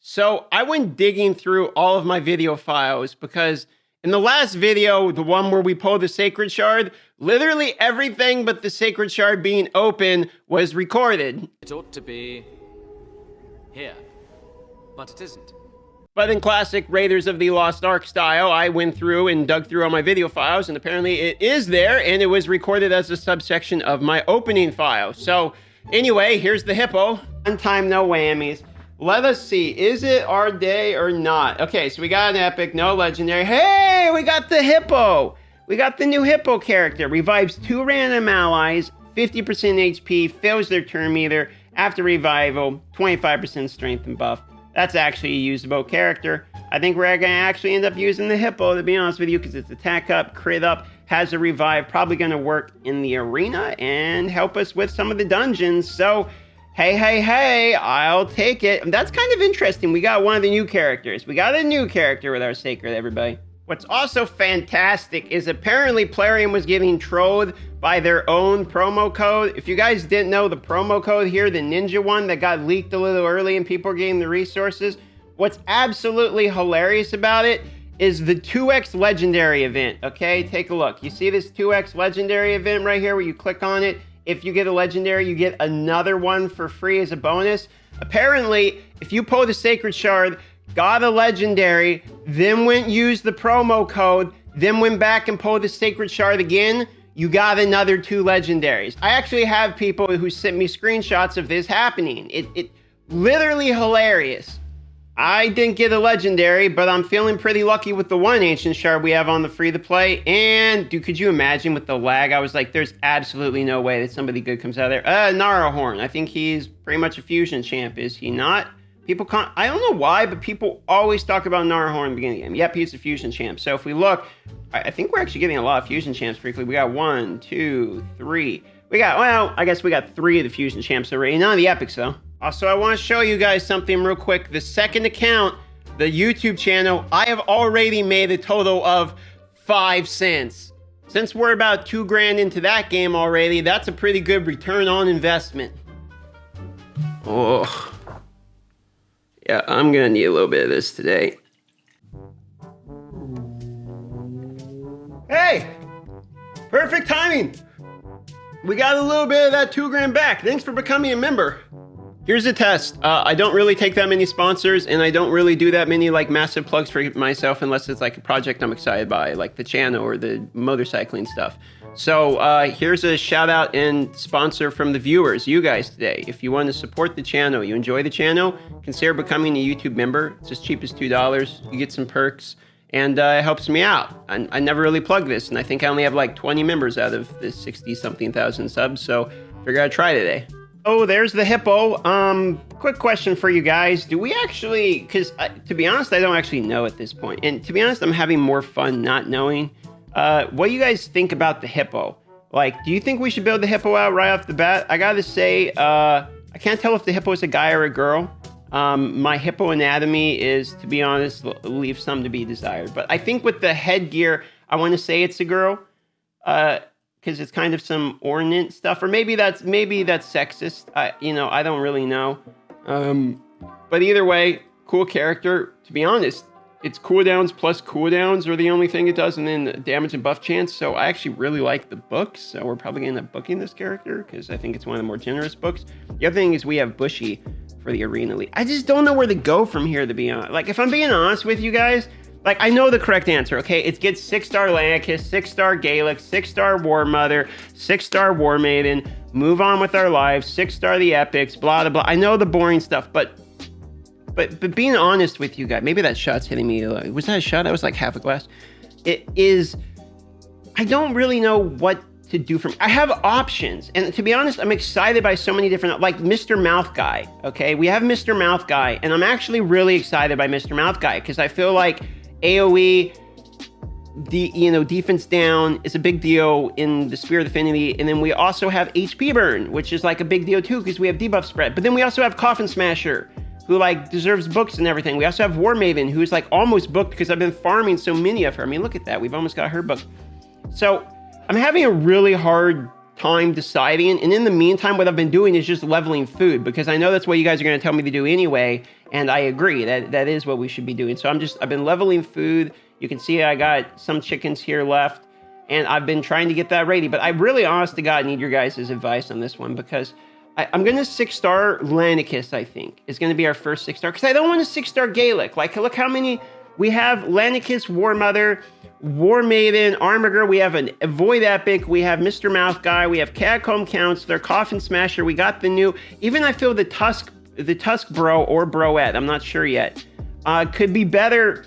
So I went digging through all of my video files because in the last video, the one where we pulled the sacred shard, literally everything but the sacred shard being open was recorded. It ought to be here, but it isn't. But in classic Raiders of the Lost Ark style, I went through and dug through all my video files, and apparently it is there, and it was recorded as a subsection of my opening file. So anyway, here's the hippo. One time, no whammies. Let us see, is it our day or not? Okay, so we got an epic, no legendary. Hey, we got the hippo. We got the new hippo character. Revives 2 random allies, 50% HP, fills their turn meter. After revival, 25% strength and buff. That's actually a usable character. I think we're gonna actually end up using the hippo, to be honest with you, because it's attack up, crit up, has a revive, probably gonna work in the arena and help us with some of the dungeons. So, hey, I'll take it. That's kind of interesting. We got one of the new characters. We got a new character with our sacred, everybody. What's also fantastic is apparently PLARIUM was getting trolled by their own promo code. If you guys didn't know the promo code here, the ninja one that got leaked a little early and people are getting the resources, what's absolutely hilarious about it is the 2x legendary event, okay? Take a look. You see this 2x legendary event right here where you click on it? If you get a legendary, you get another one for free as a bonus. Apparently, if you pull the sacred shard, got a legendary, then used the promo code, then went back and pulled the sacred shard again, you got another 2 legendaries. I actually have people who sent me screenshots of this happening. It literally hilarious. I didn't get a legendary, but I'm feeling pretty lucky with the 1 ancient shard we have on the free to play. And dude, could you imagine with the lag? I was like, there's absolutely no way that somebody good comes out of there. Narahorn, I think he's pretty much a fusion champ, is he not? People can't, I don't know why, but people always talk about Narahorn in the beginning of the game. Yep, he's a fusion champ. So if we look, I think we're actually getting a lot of fusion champs briefly. We got 1, 2, 3. We got, well, I guess we got 3 of the fusion champs already. None of the epics though. Also, I want to show you guys something real quick. The second account, the YouTube channel, I have already made a total of 5 cents. Since we're about 2 grand into that game already, that's a pretty good return on investment. Oh. Yeah, I'm gonna need a little bit of this today. Hey! Perfect timing! We got a little bit of that 2 grand back. Thanks for becoming a member. Here's a test. I don't really take that many sponsors, and I don't really do that many like massive plugs for myself unless it's like a project I'm excited by, like the channel or the motorcycling stuff. So here's a shout out and sponsor from the viewers, you guys today. If you want to support the channel, you enjoy the channel, consider becoming a YouTube member. It's as cheap as $2. You get some perks, and it helps me out. I never really plug this, and I think I only have like 20 members out of the 60-something thousand subs, so figured I'd try today. Oh, there's the hippo. Quick question for you guys. Do we actually, because to be honest, I don't actually know at this point. And to be honest, I'm having more fun not knowing. What do you guys think about the hippo? Like, do you think we should build the hippo out right off the bat? I gotta say, I can't tell if the hippo is a guy or a girl. My hippo anatomy is, to be honest, leaves some to be desired. But I think with the headgear, I want to say it's a girl. Because it's kind of some ornament stuff, or maybe that's sexist. I don't really know. But either way, cool character. To be honest, its cooldowns plus cooldowns are the only thing it does, and then damage and buff chance. So I actually really like the books. So we're probably gonna end up booking this character because I think it's one of the more generous books. The other thing is we have Bushy for the Arena League. I just don't know where to go from here, to be honest. Like, if I'm being honest with you guys. Like, I know the correct answer, okay? It gets 6-star Lanicus, 6-star Gaelic, 6-star War Mother, 6-star War Maiden, move on with our lives, 6-star the Epics, blah, blah, blah. I know the boring stuff, but being honest with you guys, maybe that shot's hitting me. Was that a shot? That was like half a glass. It is, I don't really know what to do from, I have options. And to be honest, I'm excited by so many different, like Mr. Mouth Guy, okay? We have Mr. Mouth Guy, and I'm actually really excited by Mr. Mouth Guy because I feel like AoE, defense down is a big deal in the Spear of Affinity, and then we also have HP burn, which is like a big deal too because we have debuff spread. But then we also have Coffin Smasher, who like deserves books and everything. We also have War Maven, who's like almost booked because I've been farming so many of her. I mean, look at that, we've almost got her booked. So I'm having a really hard time deciding. And in the meantime, what I've been doing is just leveling food, because I know that's what you guys are going to tell me to do anyway. And I agree that is what we should be doing. So I've been leveling food. You can see I got some chickens here left, and I've been trying to get that ready. But I really, honest to God, need your guys' advice on this one, because I'm going to 6-star Lanicus, I think, is going to be our first 6-star, because I don't want a 6-star Gaelic. Like, look how many we have: Lanicus, War Mother, War Maiden, Armor Girl, we have a Void Epic, we have Mr. Mouth Guy, we have Catacomb Counselor, Coffin Smasher, we got the new, even I feel the Tusk Bro or Broette, I'm not sure yet, could be better,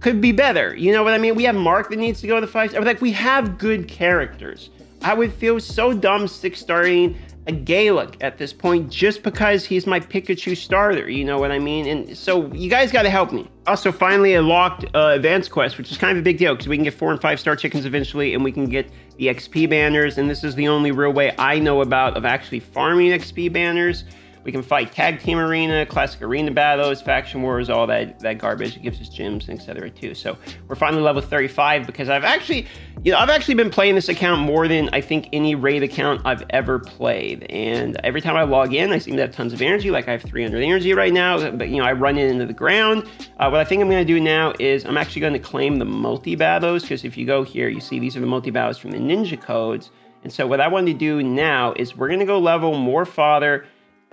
you know what I mean? We have Mark that needs to go to the 5-star, like, we have good characters. I would feel so dumb 6-starring a Gaelic at this point just because he's my Pikachu starter, you know what I mean? And so you guys got to help me. Also, finally, I locked Advanced Quest, which is kind of a big deal because we can get 4- and 5-star chickens eventually, and we can get the XP banners, and this is the only real way I know about of actually farming XP banners. We can fight Tag Team Arena, Classic Arena Battles, Faction Wars, all that garbage. It gives us gems, etc. too. So we're finally level 35 because I've actually been playing this account more than I think any raid account I've ever played. And every time I log in, I seem to have tons of energy. Like I have 300 energy right now, but I run it into the ground. What I think I'm going to do now is I'm actually going to claim the multi-battles, because if you go here, you see these are the multi-battles from the ninja codes. And so what I want to do now is we're going to go level more fodder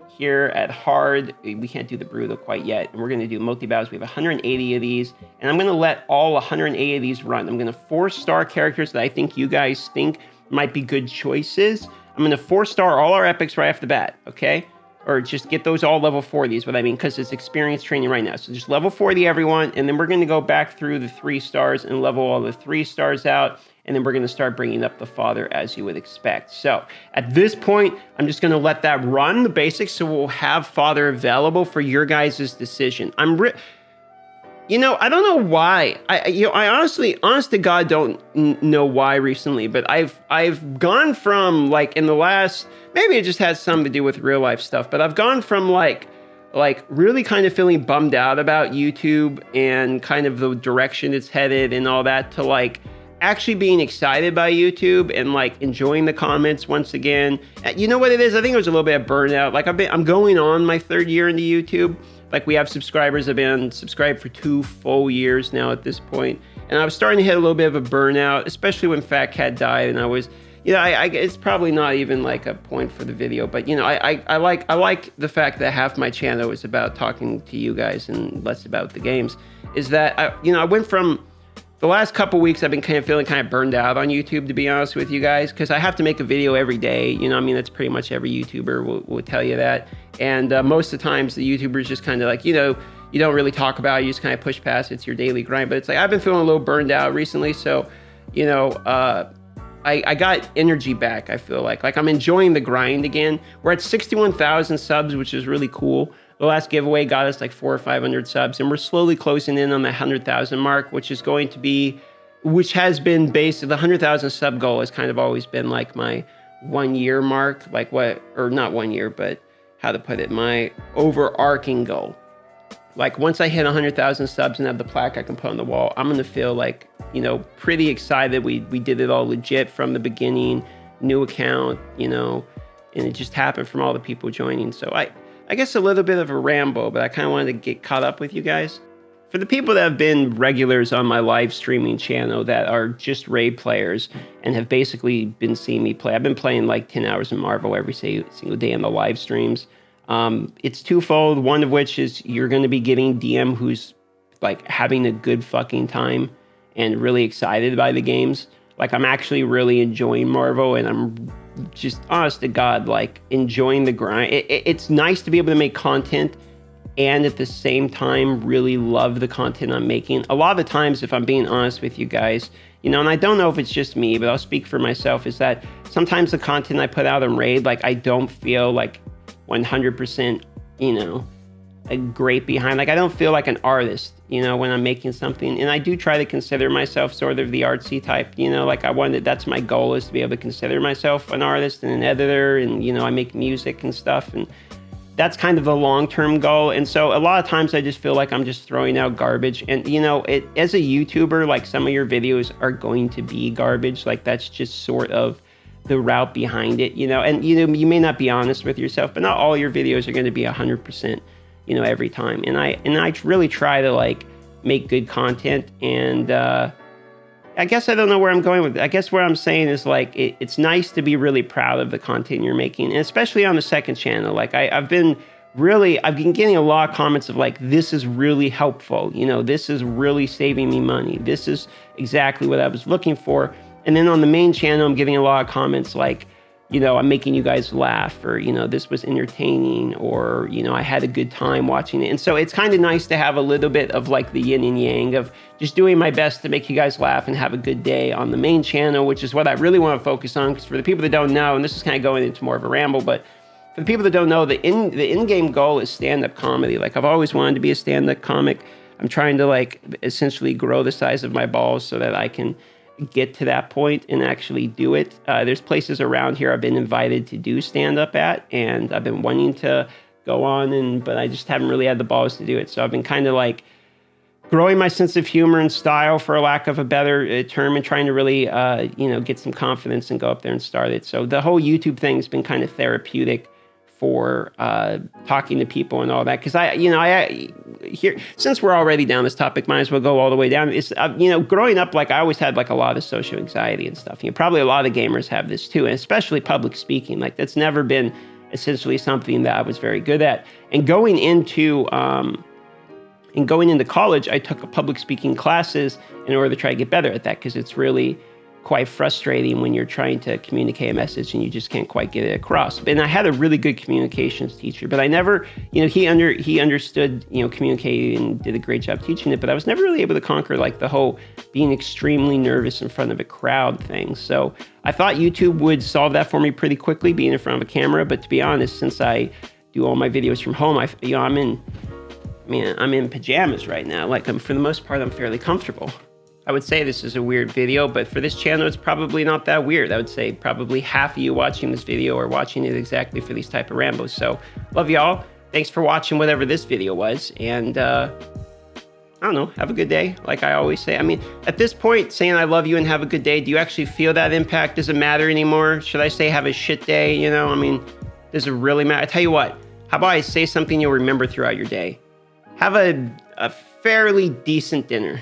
here at hard. We can't do the brutal quite yet, and we're going to do multi-battles. We have 180 of these, and I'm going to let all 180 of these run. I'm going to 4-star characters that I think you guys think might be good choices. I'm going to 4-star all our epics right off the bat, okay? Or just get those all level 40s, what I mean, because it's experience training right now. So just level 40 everyone, and then we're going to go back through the 3-stars and level all the 3-stars out, and then we're going to start bringing up the fodder as you would expect. So at this point, I'm just going to let that run, the basics, so we'll have fodder available for your guys' decision. I don't know why. I honestly, honest to God, don't know why recently, but I've gone from, like, in the last, maybe it just has something to do with real life stuff, but I've gone from like really kind of feeling bummed out about YouTube and kind of the direction it's headed and all that, to like actually being excited by YouTube and like enjoying the comments once again. You know what it is? I think it was a little bit of burnout. Like I'm going on my 3rd year into YouTube. Like we have subscribers that have been subscribed for 2 full years now at this point. And I was starting to hit a little bit of a burnout, especially when Fat Cat died. And I was, it's probably not even like a point for the video, but I like the fact that half my channel is about talking to you guys and less about the games. Is that I went from the last couple weeks, I've been feeling kind of burned out on YouTube, to be honest with you guys, because I have to make a video every day. That's pretty much every YouTuber will tell you that. And most of the times, the YouTubers just kind of like, you don't really talk about it, you just kind of push past it. It's your daily grind. But it's like, I've been feeling a little burned out recently. So, I got energy back, I feel like. Like, I'm enjoying the grind again. We're at 61,000 subs, which is really cool. The last giveaway got us like 400 or 500 subs, and we're slowly closing in on the 100,000 mark, which has been basically the 100,000 sub goal has kind of always been like my 1 year mark, or not 1 year, but how to put it, my overarching goal. Like once I hit 100,000 subs and have the plaque I can put on the wall, I'm going to feel like, pretty excited. We did it all legit from the beginning, new account, and it just happened from all the people joining. So I guess a little bit of a ramble, but I kind of wanted to get caught up with you guys. For the people that have been regulars on my live streaming channel that are just raid players and have basically been seeing me play, I've been playing like 10 hours of Marvel every single day on the live streams. It's twofold, one of which is you're going to be getting DM who's like having a good fucking time and really excited by the games. Like I'm actually really enjoying Marvel, and I'm just honest to God, like enjoying the grind. It's nice to be able to make content and at the same time really love the content I'm making. A lot of the times, if I'm being honest with you guys, and I don't know if it's just me, but I'll speak for myself, is that sometimes the content I put out on Raid, like I don't feel like 100%, a great behind. Like I don't feel like an artist, when I'm making something. And I do try to consider myself sort of the artsy type, that's my goal, is to be able to consider myself an artist and an editor, and I make music and stuff, and that's kind of the long-term goal. And so a lot of times I just feel like I'm just throwing out garbage. And as a YouTuber, like some of your videos are going to be garbage. Like that's just sort of the route behind it, you know, and you may not be honest with yourself, but not all your videos are going to be 100%, every time. And I really try to like make good content. And I guess I don't know where I'm going with it. I guess what I'm saying is like, it's nice to be really proud of the content you're making, and especially on the second channel. Like I've been getting a lot of comments of like, this is really helpful. This is really saving me money. This is exactly what I was looking for. And then on the main channel, I'm getting a lot of comments like, I'm making you guys laugh, or, this was entertaining, or, I had a good time watching it. And so it's kind of nice to have a little bit of like the yin and yang of just doing my best to make you guys laugh and have a good day on the main channel, which is what I really want to focus on. Because for the people that don't know, and this is kind of going into more of a ramble, but for the people that don't know, the in-game goal is stand-up comedy. Like I've always wanted to be a stand-up comic. I'm trying to like essentially grow the size of my balls so that I can get to that point and actually do it. There's places around here I've been invited to do stand-up at, and I've been wanting to go on, but I just haven't really had the balls to do it. So I've been kind of like growing my sense of humor and style, for a lack of a better term, and trying to really, get some confidence and go up there and start it. So the whole YouTube thing has been kind of therapeutic for talking to people and all that, because I here, since we're already down this topic, might as well go all the way down. It's growing up, like I always had like a lot of social anxiety and stuff. Probably a lot of gamers have this too, and especially public speaking. Like that's never been essentially something that I was very good at. And going into college, I took public speaking classes in order to try to get better at that, because it's really quite frustrating when you're trying to communicate a message and you just can't quite get it across. And I had a really good communications teacher, but I never, he understood, communicating and did a great job teaching it, but I was never really able to conquer like the whole being extremely nervous in front of a crowd thing. So I thought YouTube would solve that for me pretty quickly, being in front of a camera. But to be honest, since I do all my videos from home, I'm in pajamas right now. Like for the most part, I'm fairly comfortable. I would say this is a weird video, but for this channel, it's probably not that weird. I would say probably half of you watching this video are watching it exactly for these type of rambos. So love y'all. Thanks for watching whatever this video was. And I don't know, have a good day. Like I always say, at this point, saying I love you and have a good day, do you actually feel that impact? Does it matter anymore? Should I say have a shit day? Does it really matter? I tell you what, how about I say something you'll remember throughout your day? Have a fairly decent dinner.